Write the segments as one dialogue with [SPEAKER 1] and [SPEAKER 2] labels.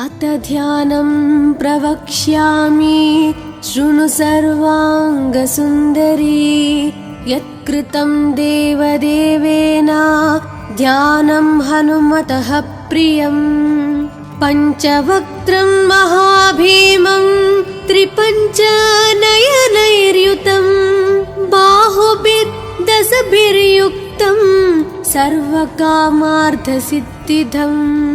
[SPEAKER 1] अथ ध्यानं प्रवक्ष्यामि शृणु सर्वाङ्गसुन्दरी। यत्कृतं देवदेवेन ध्यानं हनुमतः प्रियम्। पञ्चवक्त्रं महाभीमं त्रिपञ्चनयनैर्युतं बाहुभिर्दशभिर्युक्तं सर्वकामार्थसिद्धिदम्।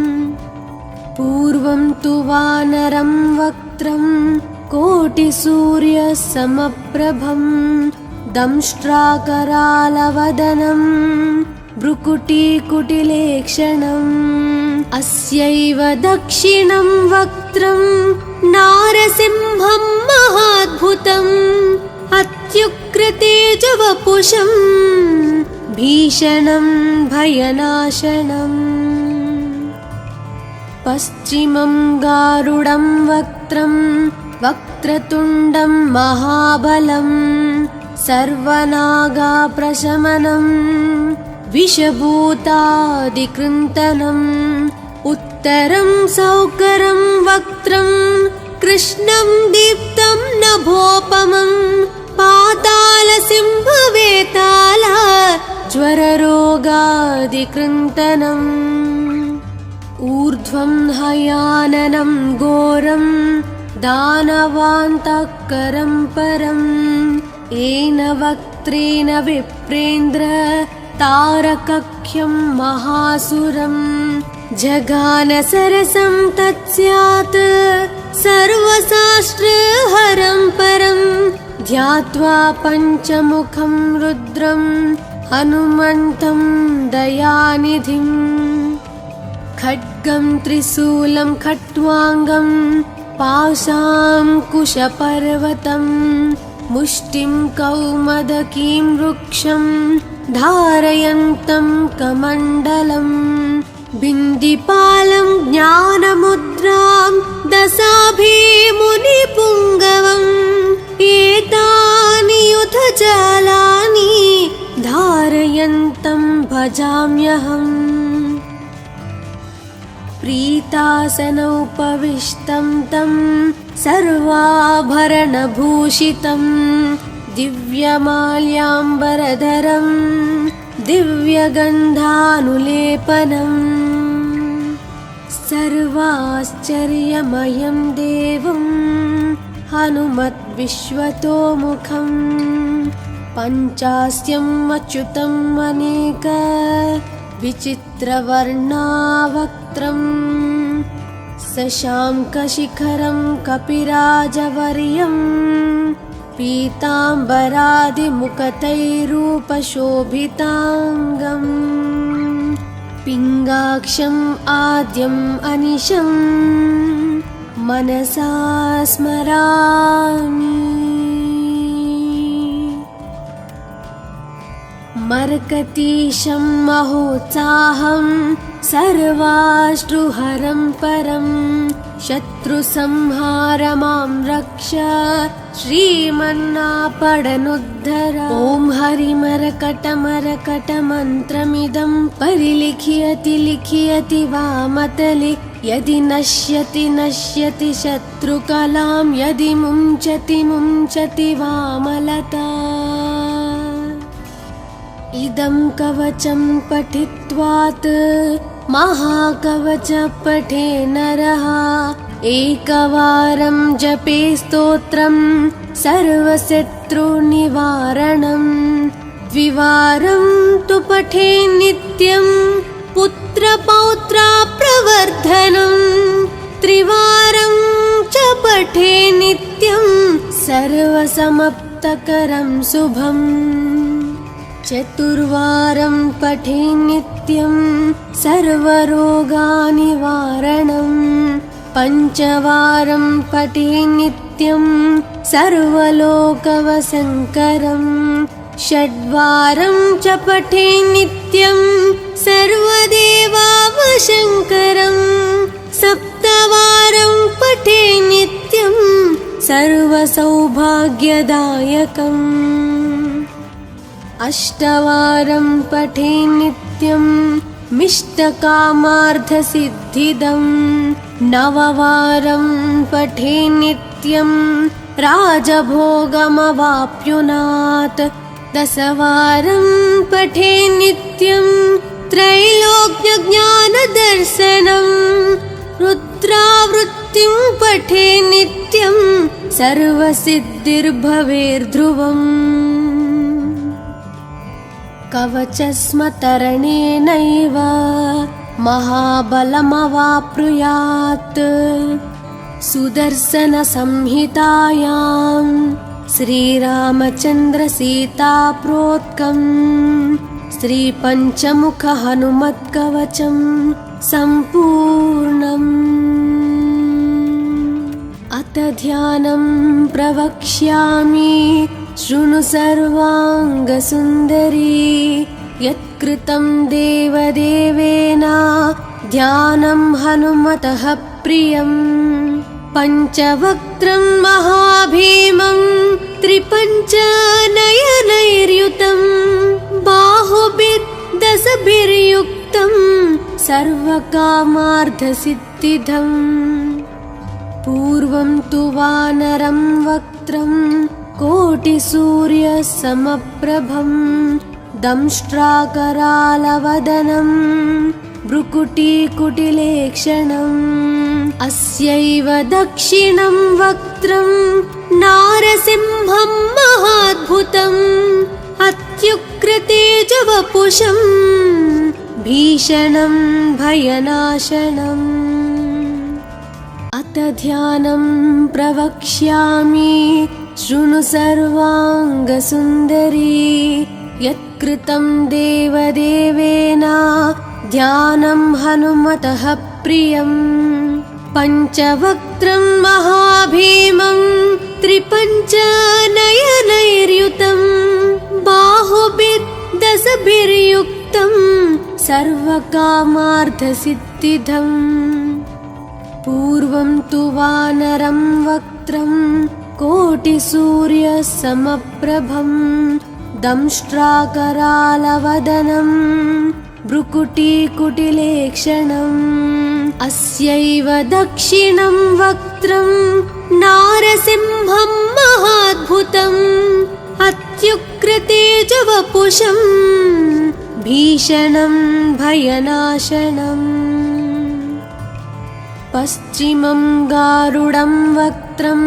[SPEAKER 1] पूर्वं तु वानरं वक्त्रं कोटिसूर्यसमप्रभं दंष्ट्राकरालवदनं भ्रुकुटीकुटिलेक्षणम्। अस्यैव दक्षिणं वक्त्रं नारसिंहं महाद्भुतम् अत्युग्रतेजवपुषं भीषणं भयनाशनम्। पश्चिमं गारुडं वक्त्रं वक्रतुण्डं महाबलं सर्वनागाप्रशमनं विषभूतादिकृन्तनम्। उत्तरं सौकरं वक्त्रं कृष्णं दीप्तं नभोपमं पातालसिंहवेताल ज्वररोगादिकृन्तनम्। ऊर्ध्वं हयाननं घोरं दानवान्तकरं परम् येन वक्त्रेण विप्रेन्द्र तारकख्यं महासुरम्। जगानसरसं तत्स्यात् सर्वशास्त्रहरं परं ध्यात्वा पञ्चमुखं रुद्रं हनुमन्तं दयानिधिम्। खड्गं त्रिशूलं खट्वाङ्गं पाशाङ्कुशपर्वतं मुष्टिं कौमदकीं वृक्षं धारयन्तं कमण्डलम्। बिन्दिपालं ज्ञानमुद्रां दशाभिमुनिपुङ्गवम् एतानि युधजालानि धारयन्तं भजाम्यहम्। प्रीतासनोपविष्टं तं सर्वाभरणभूषितं दिव्यमाल्याम्बरधरं दिव्यगन्धानुलेपनम्। सर्वाश्चर्यमयं देवं हनुमद्विश्वतोमुखं पञ्चास्यम् अच्युतम् अनेक विचित्रवर्णावक्त्रम्। शशाङ्कशिखरं कपिराजवर्यं पीताम्बरादिमुकुटैरूपशोभिताङ्गम्। पिङ्गाक्षम् आद्यम् अनिशं मनसा स्मरामि। मर्कतीशं महोत्साहं सर्वाश्रुहरं परं शत्रुसंहारमां रक्ष श्रीमन्नापडनुद्धर। ॐ हरिमरकटमरकटमन्त्रमिदं परिलिख्यति लिख्यति वामतले। यदि नश्यति नश्यति शत्रुकलां यदि मुञ्चति मुञ्चति वामलता। इदं कवचं पठित्वात् महाकवच पठे नरः एकवारं जपे स्तोत्रं सर्वशत्रुनिवारणम्। द्विवारं तु पठे नित्यं पुत्रपौत्रप्रवर्धनम्। त्रिवारं च पठे नित्यं सर्वसमाप्तकरं शुभम्। चतुर्वारं पठे नित्यं सर्वरोगनिवारणम्। पञ्चवारं पठे नित्यं सर्वलोकवशङ्करम्। षड्वारं च पठे नित्यं सर्वदेवावशङ्करम्। सप्तवारं पठे नित्यं सर्वसौभाग्यदायकम्। अष्टवारं पठे नित्यं मिष्टकामार्थसिद्धिदं नववारं पठे नित्यं राजभोगमवाप्नुयात् 10 वारं पठे नित्यं त्रैलोक्यज्ञानदर्शनं रुद्रावृत्तिं पठे नित्यं सर्वसिद्धिर्भवेर्ध्रुवम् कवचस्मतरणेनैव महाबलमवाप्नुयात् सुदर्शनसंहितायां श्रीरामचन्द्रसीताप्रोक्तं श्रीपञ्चमुखहनुमत्कवचं सम्पूर्णम् अथ ध्यानं प्रवक्ष्यामि शृणु सर्वाङ्गसुन्दरी यत्कृतं देवदेवेन ध्यानं हनुमतः प्रियं पञ्चवक्त्रं महाभीमं त्रिपञ्चनयनैर्युतं बाहुभिर्दशभिर्युक्तं सर्वकामार्थसिद्धिदम् पूर्वं तु वानरं वक्त्रं कोटिसूर्यसमप्रभं दंष्ट्राकरालवदनं भ्रुकुटीकुटिलेक्षणम् अस्यैव दक्षिणं वक्त्रं नारसिंहं महाद्भुतम् अत्युग्रतेजवपुषं भीषणं भयनाशनम् अथ ध्यानं प्रवक्ष्यामि शृणु सर्वाङ्गसुन्दरी यत्कृतं देवदेवेन ध्यानं हनुमतः प्रियं पञ्चवक्त्रं महाभीमं त्रिपञ्चनयनैर्युतं बाहुभिर्दशभिर्युक्तं सर्वकामार्थसिद्धिदम् पूर्वं तु वानरं वक्त्रं कोटिसूर्यसमप्रभं दंष्ट्राकरालवदनं भ्रुकुटीकुटिलेक्षणम् अस्यैव दक्षिणं वक्त्रं नारसिंहं महाद्भुतम् अत्युग्रतेजवपुषं भीषणं भयनाशनम् पश्चिमं गारुडं वक्त्रं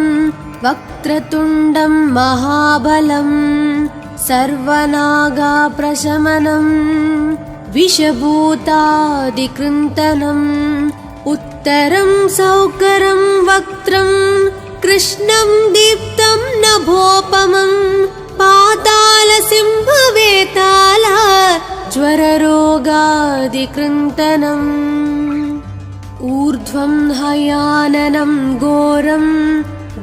[SPEAKER 1] वक्रतुण्डं महाबलं सर्वनागाप्रशमनं विषभूतादिकृन्तनम् उत्तरं सौकरं वक्त्रं कृष्णं दीप्तं नभोपमं पातालसिंहवेताला ज्वररोगादिकृन्तनम् ऊर्ध्वं हयाननं घोरं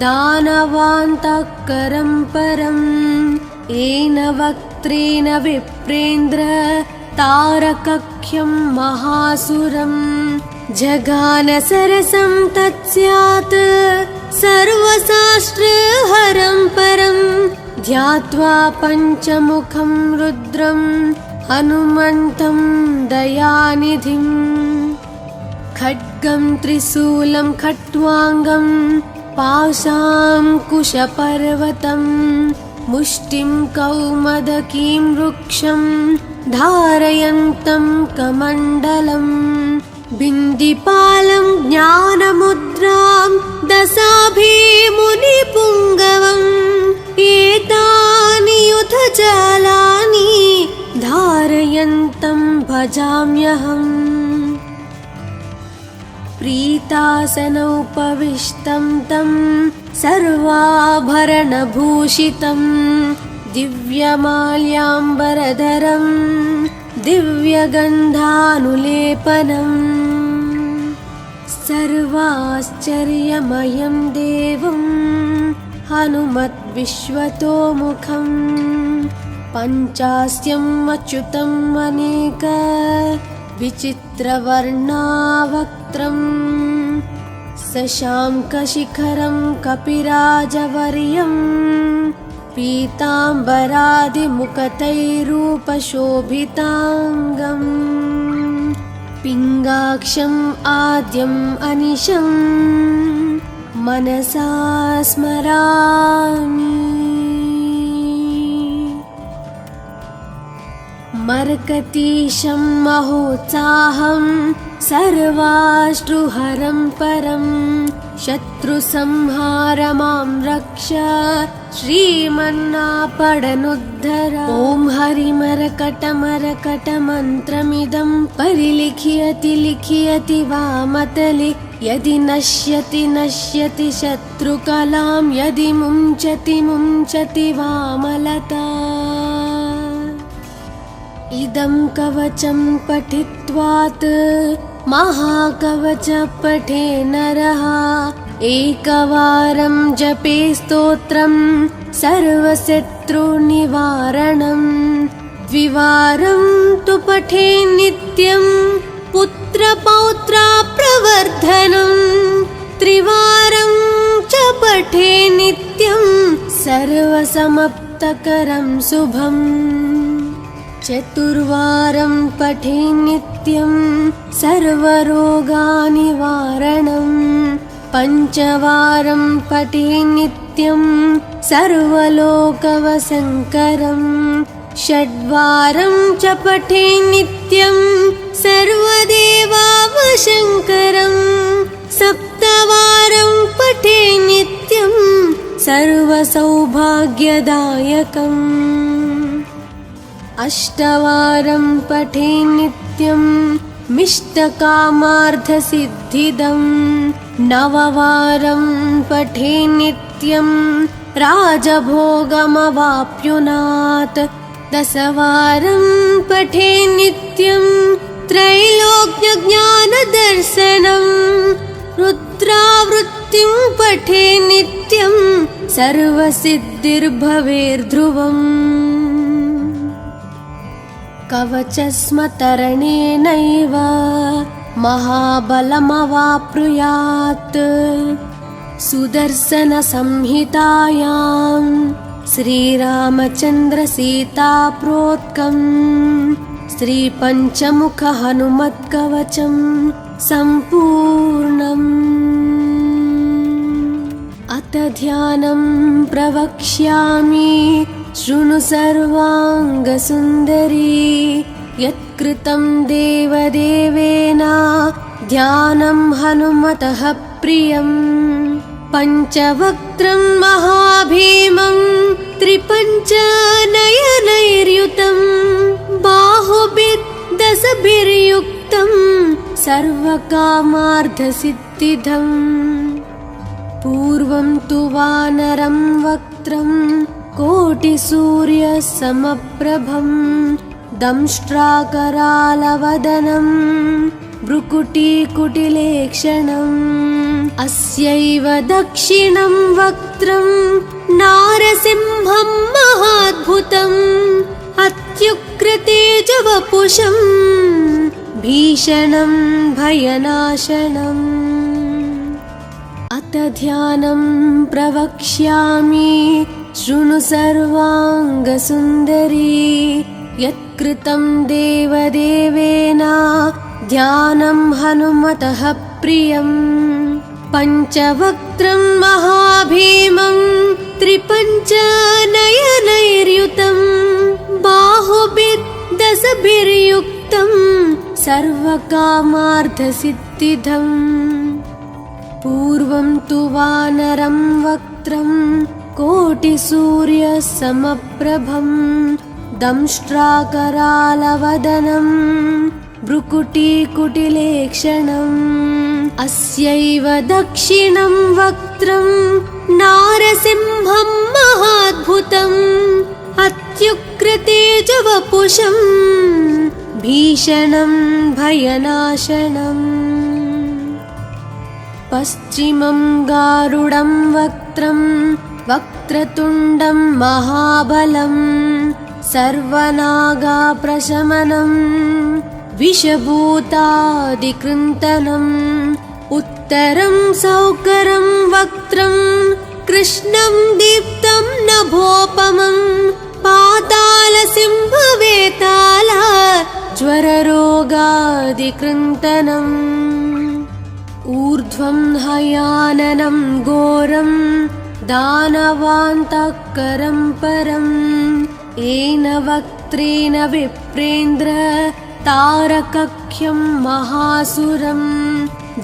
[SPEAKER 1] दानवान्तकरं परम् येन वक्त्रेण विप्रेन्द्र तारकख्यं महासुरं जगानसरसं तत्स्यात् सर्वशास्त्रहरं परं ध्यात्वा पञ्चमुखं रुद्रं हनुमन्तं दयानिधिम् खड्गं त्रिशूलं खट्वाङ्गं पाशाङ्कुशपर्वतं मुष्टिं कौमदकीं वृक्षं धारयन्तं कमण्डलं बिन्दिपालं ज्ञानमुद्रां दशाभिमुनिपुङ्गवम् एतानि युधजालानि धारयन्तं भजाम्यहम् प्रीतासनोपविष्टं तं सर्वाभरणभूषितं दिव्यमाल्याम्बरधरं दिव्यगन्धानुलेपनम् सर्वाश्चर्यमयं देवं हनुमद्विश्वतोमुखं पञ्चास्यम् अच्युतम् अनेक विचित्रवर्णावक्त्रं शशाङ्कशिखरं कपिराजवर्यं पीताम्बरादिमुकुटैरूपशोभिताङ्गम् पिङ्गाक्षम् आद्यम् अनिशं मनसा स्मरामि। मर्कतीशं महोत्साहं सर्वाश्रुहरं परं शत्रुसंहार मां रक्ष श्रीमन्नापडनुद्धर। ॐ हरिमरकटमरकटमन्त्रमिदं परिलिख्यति लिख्यति वामतले यदि नश्यति नश्यति शत्रुकलां यदि मुञ्चति मुञ्चति वामलता। इदं कवचं पठित्वात् महाकवच पठे नरः एकवारं जपे स्तोत्रं सर्वशत्रुनिवारणं। द्विवारं तु पठे नित्यं पुत्रपौत्राप्रवर्धनं। त्रिवारं च पठे नित्यं सर्वसमाप्तकरं शुभम्। चतुर्वारं पठे नित्यं सर्वरोगनिवारणं। पञ्चवारं पठे नित्यं सर्वलोकवशङ्करं। षड्वारं च पठे नित्यं सर्वदेवावशङ्करं। सप्तवारं पठे नित्यं सर्वसौभाग्यदायकम्। अष्टवारं पठे नित्यं मिष्टकामार्थसिद्धिदम्। नववारं पठे नित्यं राजभोगमवाप्नुयात्। दशवारं पठे नित्यं त्रैलोक्यज्ञानदर्शनं। रुद्रावृत्तिं पठे नित्यं सर्वसिद्धिर्भवेर्ध्रुवम्। कवचस्मतरणेनैव महाबलमवाप्नुयात्। सुदर्शनसंहितायां श्रीरामचन्द्रसीताप्रोक्तं श्रीपञ्चमुखहनुमत्कवचं सम्पूर्णम्। अथ ध्यानं प्रवक्ष्यामि शृणु सर्वाङ्गसुन्दरी। यत्कृतं देवदेवेन ध्यानं हनुमतः प्रियं। पञ्चवक्त्रं महाभीमं त्रिपञ्चनयनैर्युतं। बाहुभिर्दशभिर्युक्तं सर्वकामार्थसिद्धिदम्। पूर्वं तु वानरं वक्त्रं कोटिसूर्यसमप्रभं। दंष्ट्राकरालवदनं भ्रुकुटीकुटिलेक्षणम्। अस्यैव दक्षिणं वक्त्रं नारसिंहं महाद्भुतम्। अत्युग्रतेजवपुषं भीषणं भयनाशनम्। अथ ध्यानं प्रवक्ष्यामि शृणु सर्वाङ्गसुन्दरी। यत्कृतं देवदेवेन ध्यानं हनुमतः प्रियं। पञ्चवक्त्रं महाभीमं त्रिपञ्चनयनैर्युतं। बाहुभिर्दशभिर्युक्तं सर्वकामार्थसिद्धिदम्। पूर्वं तु वानरं वक्त्रं कोटिसूर्यसमप्रभं। दंष्ट्राकरालवदनं भ्रुकुटीकुटिलेक्षणम्। अस्यैव दक्षिणं वक्त्रं नारसिंहं महाद्भुतम्। अत्युग्रतेजवपुषं भीषणं भयनाशनम्। पश्चिमं गारुडं वक्त्रं वक्रतुण्डं महाबलं। सर्वनागाप्रशमनं विषभूतादिकृन्तनम्। उत्तरं सौकरं वक्त्रं कृष्णं दीप्तं नभोपमं। पातालसिंहवेताल ज्वलनं स्वररोगादिकृन्तनम् ऊर्ध्वं हयाननं घोरं दानवान्तःकरं परम् येन वक्त्रेण विप्रेन्द्र तारकख्यं महासुरम्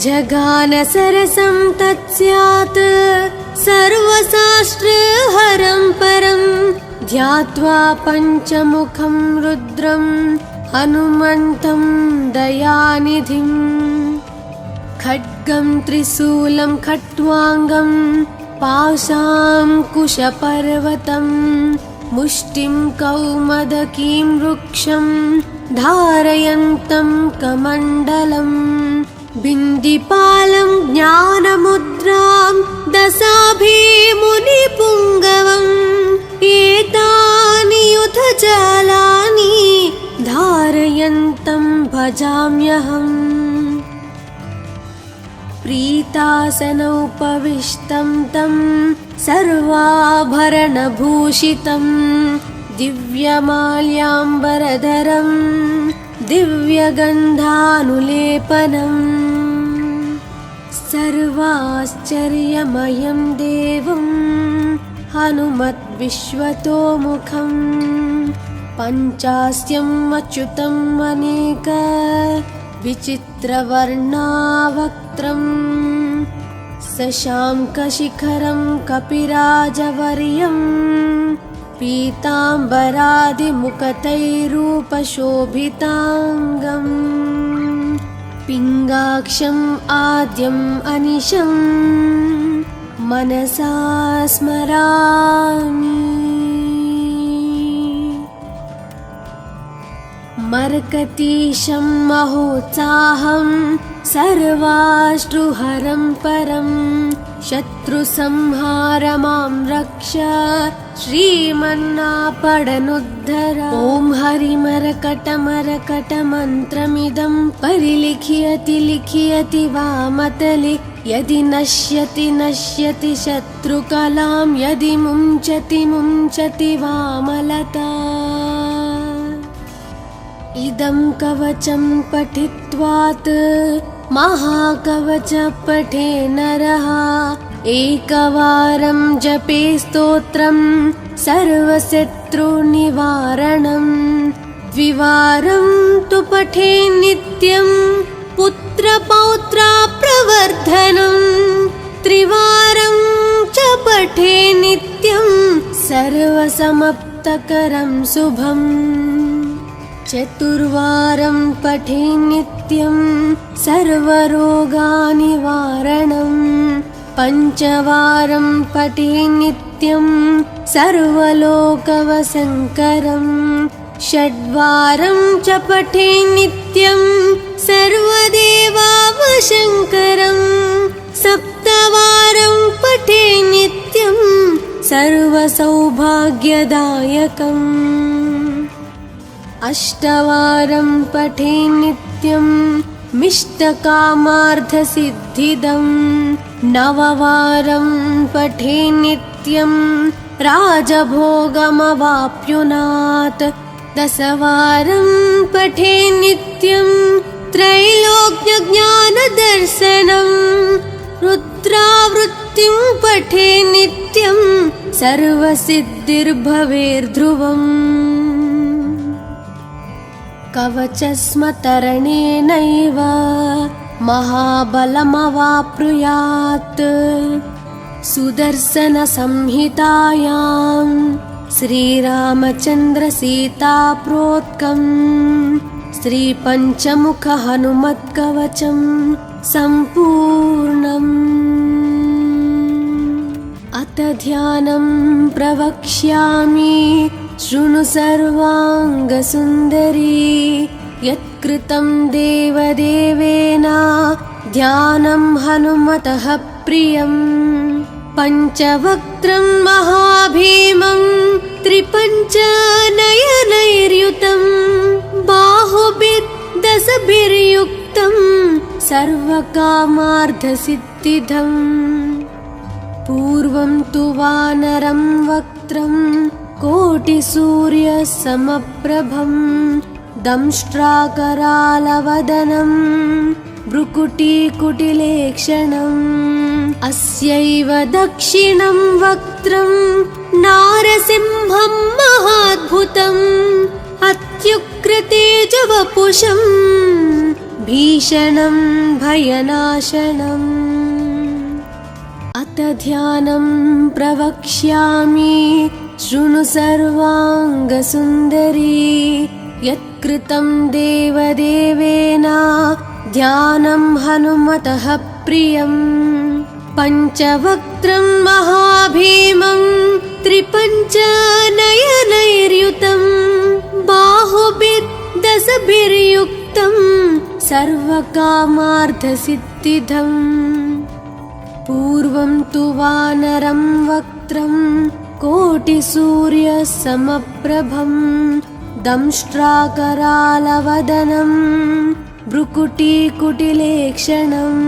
[SPEAKER 1] जगान सरसं तत्स्यात् सर्वशास्त्रहरं परं ध्यात्वा पञ्चमुखं रुद्रं हनुमन्तं दयानिधिम् खड्गं त्रिशूलं खट्वाङ्गं पाशाङ्कुशपर्वतं मुष्टिं कौमदकीं वृक्षं धारयन्तं कमण्डलम् बिन्दिपालं ज्ञानमुद्रां दशाभिमुनिपुङ्गवम् एतानि युधजालानि धारयन्तं भजाम्यहम् प्रीतासनोपविष्टं तं सर्वाभरणभूषितं दिव्यमाल्याम्बरधरं दिव्यगन्धानुलेपनम् सर्वाश्चर्यमयं देवं हनुमद्विश्वतोमुखं पञ्चास्यम् अच्युतम् अनेक विचित्रवर्णावक्त्रं शशाङ्कशिखरं कपिराजवर्यं पीताम्बरादिमुखतैरूपशोभिताङ्गम् पिङ्गाक्षम् आद्यम् अनिशं मनसा स्मरामि मर्कतीशं महोत्साहं सर्वाश्रुहरं परं शत्रुसंहार मां रक्ष श्रीमन्नापडनुद्धर ॐ हरिमरकटमरकटमन्त्रमिदं परिलिख्यति लिख्यति वामतले यदि नश्यति नश्यति शत्रुकलां यदि मुञ्चति मुञ्चति वामलता इदं कवचं पठित्वात् महाकवच पठे नरः एकवारं जपे स्तोत्रं सर्वशत्रुनिवारणम् द्विवारं तु पठे नित्यं पुत्रपौत्राप्रवर्धनम् त्रिवारं च पठे नित्यं सर्वसमाप्तकरं शुभम् चतुर्वारं पठे नित्यं सर्वरोगनिवारणम् पञ्चवारं पठे नित्यं सर्वलोकवशङ्करम् षड्वारं च पठे नित्यं सर्वदेवावशङ्करम् सप्तवारं पठे नित्यं सर्वसौभाग्यदायकम् अष्टवारं पठे नित्यं मिष्टकामार्थसिद्धिदम् नववारं पठे नित्यं राजभोगमवाप्नुयात् दशवारं पठे नित्यं त्रैलोक्यज्ञानदर्शनम् रुद्रावृत्तिं पठे नित्यं सर्वसिद्धिर्भवेर्ध्रुवम् कवचस्मतरणेनैव महाबलमवाप्नुयात् सुदर्शनसंहितायां श्रीरामचन्द्रसीताप्रोक्तं श्रीपञ्चमुखहनुमत्कवचं सम्पूर्णम् अथ ध्यानं प्रवक्ष्यामि शृणु सर्वाङ्गसुन्दरी यत्कृतं देवदेवेन ध्यानं हनुमतः प्रियम् पञ्चवक्त्रं महाभीमं त्रिपञ्चनयनैर्युतं बाहुभिर्दशभिर्युक्तं सर्वकामार्थसिद्धिदम् पूर्वं तु वानरं वक्त्रं कोटिसूर्यसमप्रभं दंष्ट्राकरालवदनं भ्रुकुटीकुटिलेक्षणम् अस्यैव दक्षिणं वक्त्रं नारसिंहं महाद्भुतम् अत्युग्रतेजवपुषं भीषणं भयनाशनम् अत ध्यानं प्रवक्ष्यामि शृणु सर्वाङ्गसुन्दरी यत्कृतं देवदेवेन ध्यानं हनुमतः प्रियं पञ्चवक्त्रं महाभीमं त्रिपञ्चनयनैर्युतं बाहुभिर्दशभिर्युक्तं सर्वकामार्थसिद्धिदम् पूर्वं तु वानरं वक्त्रं कोटिसूर्यसमप्रभं दंष्ट्राकरालवदनं भ्रुकुटीकुटिलेक्षणम्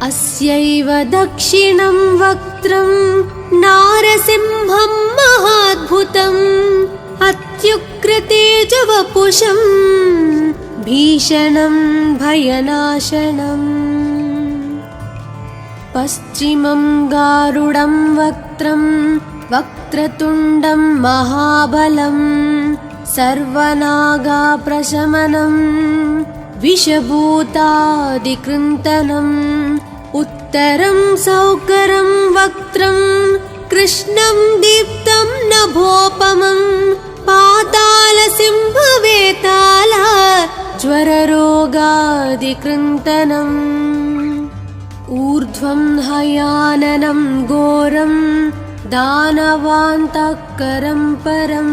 [SPEAKER 1] अस्यैव दक्षिणं वक्त्रं नारसिंहं महाद्भुतम् अत्युग्रतेजवपुषं भीषणं भयनाशनम् पश्चिमं गारुडं वक्त्रं वक्रतुण्डं महाबलं सर्वनागाप्रशमनं विषभूतादिकृन्तनम् उत्तरं सौकरं वक्त्रं कृष्णं दीप्तं नभोपमं पातालसिंहवेताल ज्वररोगादिकृन्तनम् ऊर्ध्वं हयाननं घोरं दानवान्तकरं परं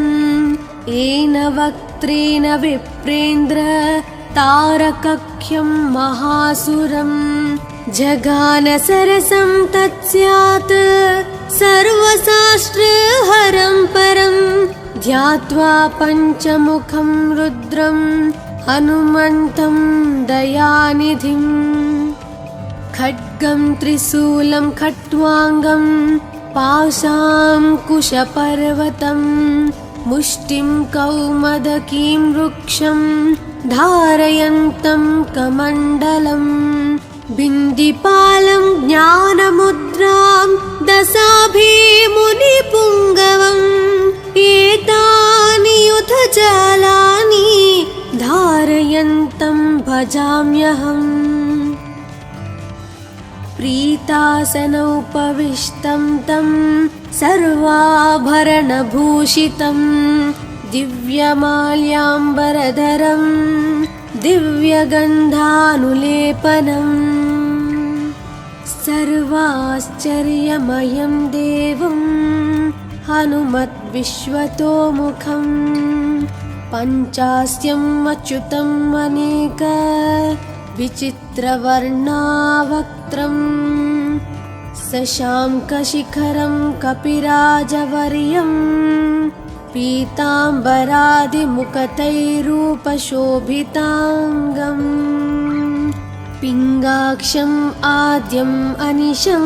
[SPEAKER 1] येन वक्त्रेण विप्रेन्द्र तारकख्यं महासुरं जगान सरसं तत्स्यात् सर्वशास्त्रहरं परं ध्यात्वा पञ्चमुखं रुद्रं हनुमन्तं दयानिधिम् खड्गं त्रिशूलं खट्वाङ्गं पाशाङ्कुशपर्वतं मुष्टिं कौमदकीं वृक्षं धारयन्तं कमण्डलं बिन्दिपालं ज्ञानमुद्रां दशाभिमुनिपुङ्गवम् एतानि युधजालानि धारयन्तं भजाम्यहम् प्रीतासनोपविष्टं तं सर्वाभरणभूषितं दिव्यमाल्याम्बरधरं दिव्यगन्धानुलेपनं सर्वाश्चर्यमयं देवं हनुमद्विश्वतोमुखं पञ्चास्यम् अच्युतम् अनेक विचित्रवर्णावक्त्रं शशाङ्कशिखरं कपिराजवर्यं पीताम्बरादिमुकुटैरूपशोभिताङ्गम् पिङ्गाक्षम् आद्यम् अनिशं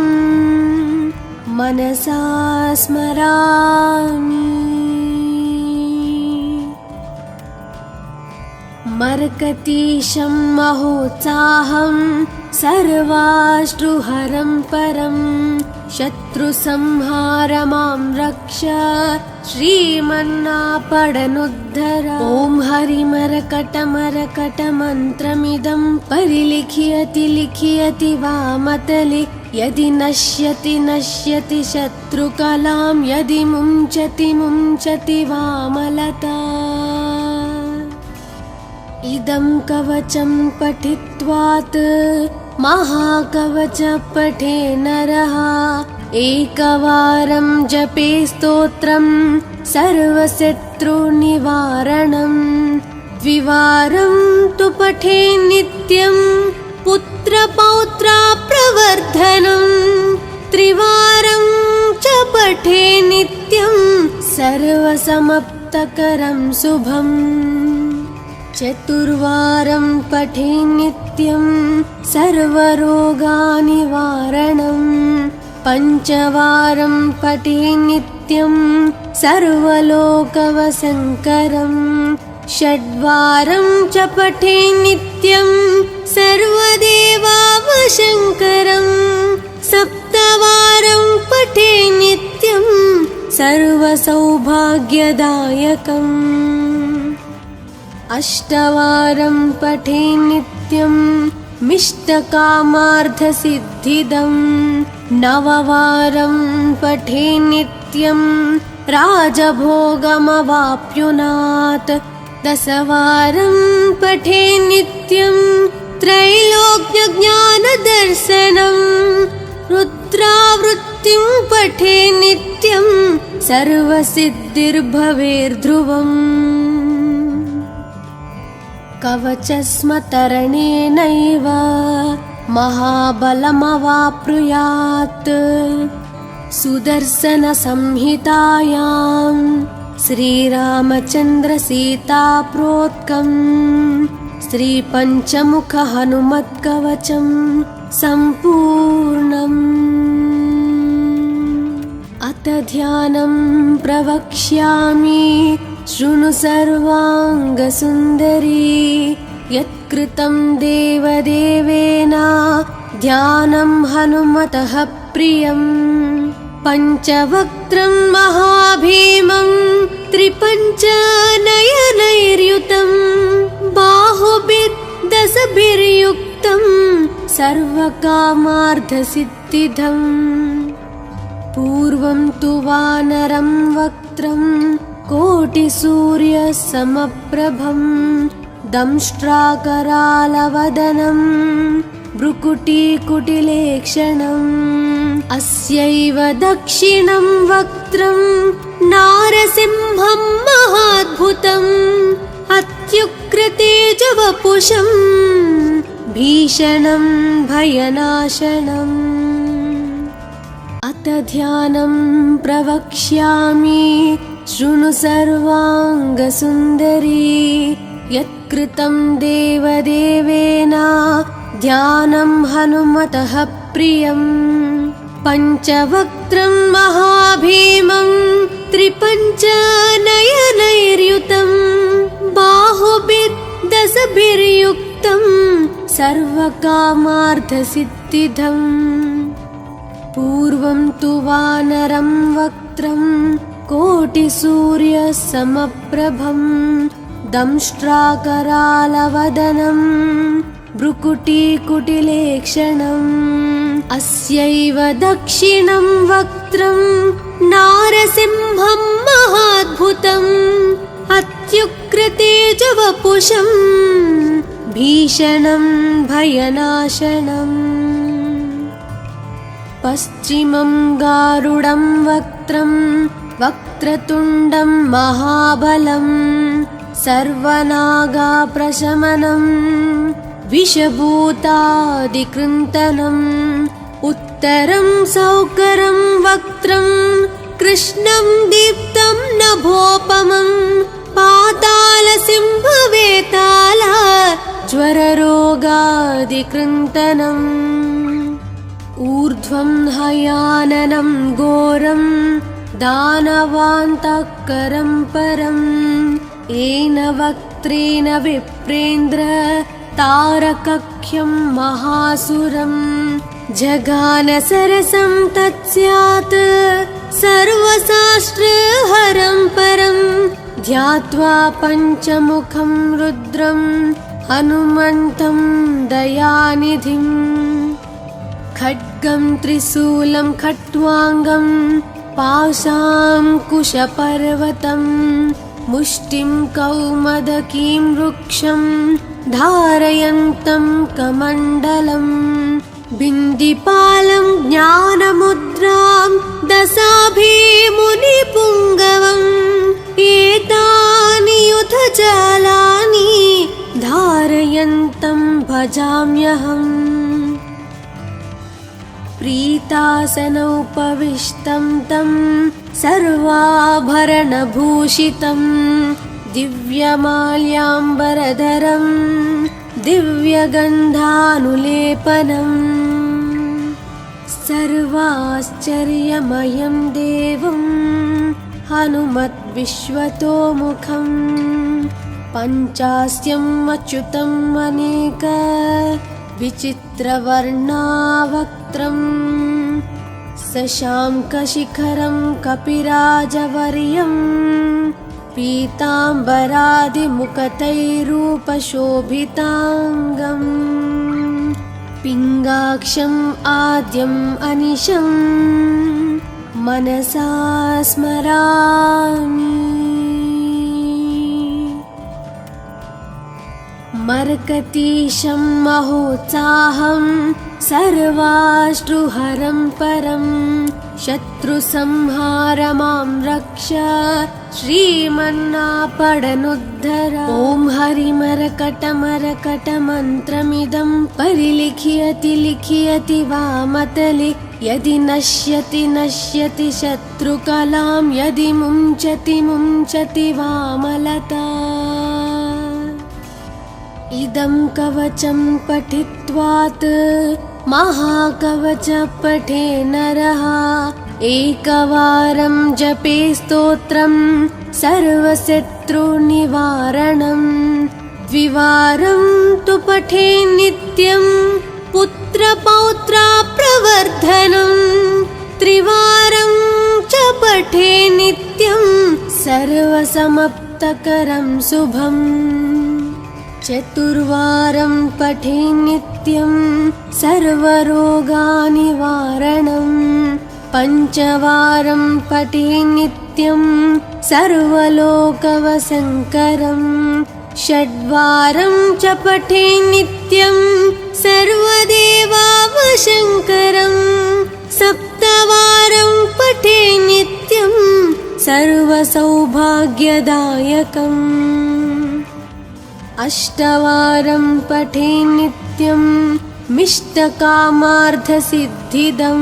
[SPEAKER 1] मनसा स्मरामि मर्कतीशं महोत्साहं सर्वाश्रुहरं परं शत्रुसंहार मां रक्ष श्रीमन्नापडनुद्धर ॐ हरिमरकटमरकटमन्त्रमिदं परिलिख्यति लिख्यति वामतले यदि नश्यति नश्यति शत्रुकलां यदि मुञ्चति मुञ्चति वामलता इदं कवचं पठित्वात् महाकवच पठे नरः एकवारं जपे स्तोत्रं सर्वशत्रुनिवारणं द्विवारं तु पठे नित्यं पुत्रपौत्राप्रवर्धनं त्रिवारं च पठे नित्यं सर्वसमाप्तकरं शुभम् चतुर्वारं पठे नित्यं सर्वरोगनिवारणं पञ्चवारं पठे नित्यं सर्वलोकवशङ्करं षड्वारं च पठे नित्यं सर्वदेवावशङ्करं सप्तवारं पठे नित्यं सर्वसौभाग्यदायकम् अष्टवारं पठे नित्यं मिष्टकामार्थसिद्धिदं नववारं पठे नित्यं राजभोगमवाप्नुयात् दशवारं पठे नित्यं त्रैलोक्यज्ञानदर्शनं रुद्रावृत्तिं पठे नित्यं सर्वसिद्धिर्भवेर्ध्रुवम् कवचस्मतरणेनैव महाबलमवाप्नुयात् सुदर्शनसंहितायां श्रीरामचन्द्रसीताप्रोक्तं श्रीपञ्चमुखहनुमत्कवचं सम्पूर्णम् अथ ध्यानं प्रवक्ष्यामि शृणु सर्वाङ्गसुन्दरी यत्कृतं देवदेवेन ध्यानं हनुमतः प्रियम् पञ्चवक्त्रं महाभीमं त्रिपञ्चनयनैर्युतं बाहुभिर्दशभिर्युक्तं सर्वकामार्थसिद्धिदम् पूर्वं तु वानरं वक्त्रं कोटिसूर्यसमप्रभं दंष्ट्राकरालवदनं भ्रुकुटीकुटिलेक्षणम् अस्यैव दक्षिणं वक्त्रं नारसिंहं महाद्भुतम् अत्युग्रतेजवपुषं भीषणं भयनाशनम् अथ ध्यानं प्रवक्ष्यामि शृणु सर्वाङ्गसुन्दरी यत्कृतं देवदेवेन ध्यानं हनुमतः प्रियम् पञ्चवक्त्रं महाभीमं त्रिपञ्चनयनैर्युतं बाहुभिर्दशभिर्युक्तं सर्वकामार्थसिद्धिदम् पूर्वं तु वानरं वक्त्रं कोटिसूर्यसमप्रभं दंष्ट्राकरालवदनं भ्रुकुटीकुटिलेक्षणम् अस्यैव दक्षिणं वक्त्रं नारसिंहं महाद्भुतम् अत्युग्रतेजवपुषं भीषणं भयनाशनम् पश्चिमं गारुडं वक्त्रं वक्रतुण्डं महाबलं सर्वनागाप्रशमनं विषभूतादिकृन्तनम् उत्तरं सौकरं वक्त्रं कृष्णं दीप्तं नभोपमं पातालसिंहवेताल ज्वररोगादिकृन्तनम् ऊर्ध्वं हयाननं घोरं दानवान्तकरं परं येन वक्त्रेण विप्रेन्द्र तारकख्यं महासुरं जगानसरसं तत्स्यात् सर्वशास्त्रहरं परं ध्यात्वा पञ्चमुखं रुद्रं हनुमन्तं दयानिधिम् खड्गं त्रिशूलं खट्वाङ्गं पाशाङ्कुशपर्वतं मुष्टिं कौमदकीं वृक्षं धारयन्तं कमण्डलम् बिन्दिपालं ज्ञानमुद्रां दशाभिमुनिपुङ्गवम् एतानि युधजालानि धारयन्तं भजाम्यहम् प्रीतासनोपविष्टं तं सर्वाभरणभूषितं दिव्यमाल्याम्बरधरं दिव्यगन्धानुलेपनम् सर्वाश्चर्यमयं देवं हनुमद्विश्वतोमुखं पञ्चास्यम् अच्युतम् अनेक विचित्रवर्णावक्त्रम् शशाङ्कशिखरं कपिराजवर्यं पीताम्बरादिमुखतैरूपशोभिताङ्गम् पिङ्गाक्षम् आद्यम् अनिशम् मनसा स्मरामि। मर्कतीशं महोत्साहं सर्वाश्रुहरं परं शत्रुसंहार मां रक्ष श्रीमन्नापडनुद्धर। ॐ हरिमरकटमरकटमन्त्रमिदं परिलिख्यति लिख्यति वामतले यदि नश्यति नश्यति शत्रुकलां यदि मुञ्चति मुञ्चति वामलता। इदं कवचं पठित्वात् महाकवच पठे नरः एकवारं जपे स्तोत्रं सर्वशत्रुनिवारणं द्विवारं तु पठे नित्यं पुत्रपौत्राप्रवर्धनं त्रिवारं च पठे नित्यं सर्वसमाप्तकरं शुभम् चतुर्वारं पठे नित्यं सर्वरोगनिवारणं पञ्चवारं पठे नित्यं सर्वलोकवशङ्करं षड्वारं च पठे नित्यं सर्वदेवावशङ्करं सप्तवारं पठे नित्यं सर्वसौभाग्यदायकम् अष्टवारं पठे नित्यं मिष्टकामार्थसिद्धिदं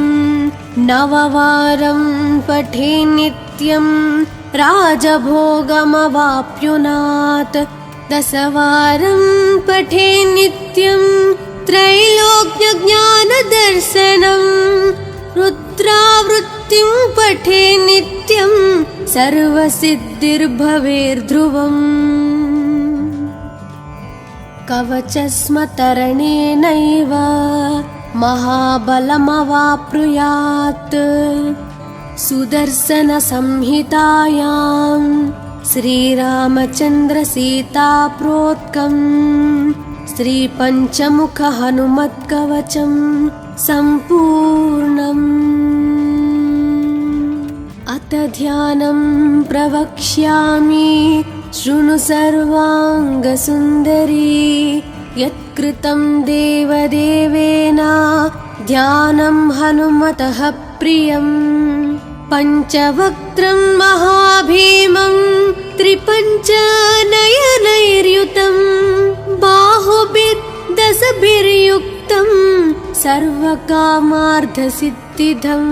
[SPEAKER 1] नववारं पठे नित्यं राजभोगमवाप्नुयात् दशवारं पठे नित्यं त्रैलोक्यज्ञानदर्शनं रुद्रावृत्तिं पठे नित्यं सर्वसिद्धिर्भवेर्ध्रुवम् कवचस्मतरणेनैव महाबलमवाप्नुयात् सुदर्शनसंहितायां श्रीरामचन्द्रसीताप्रोक्तं श्रीपञ्चमुखहनुमत्कवचं सम्पूर्णम्। अथ ध्यानं प्रवक्ष्यामि शृणु सर्वाङ्गसुन्दरी यत्कृतं देवदेवेन ध्यानं हनुमतः प्रियम् पञ्चवक्त्रं महाभीमं त्रिपञ्चनयनैर्युतं बाहुभिर्दशभिर्युक्तं सर्वकामार्थसिद्धिदम्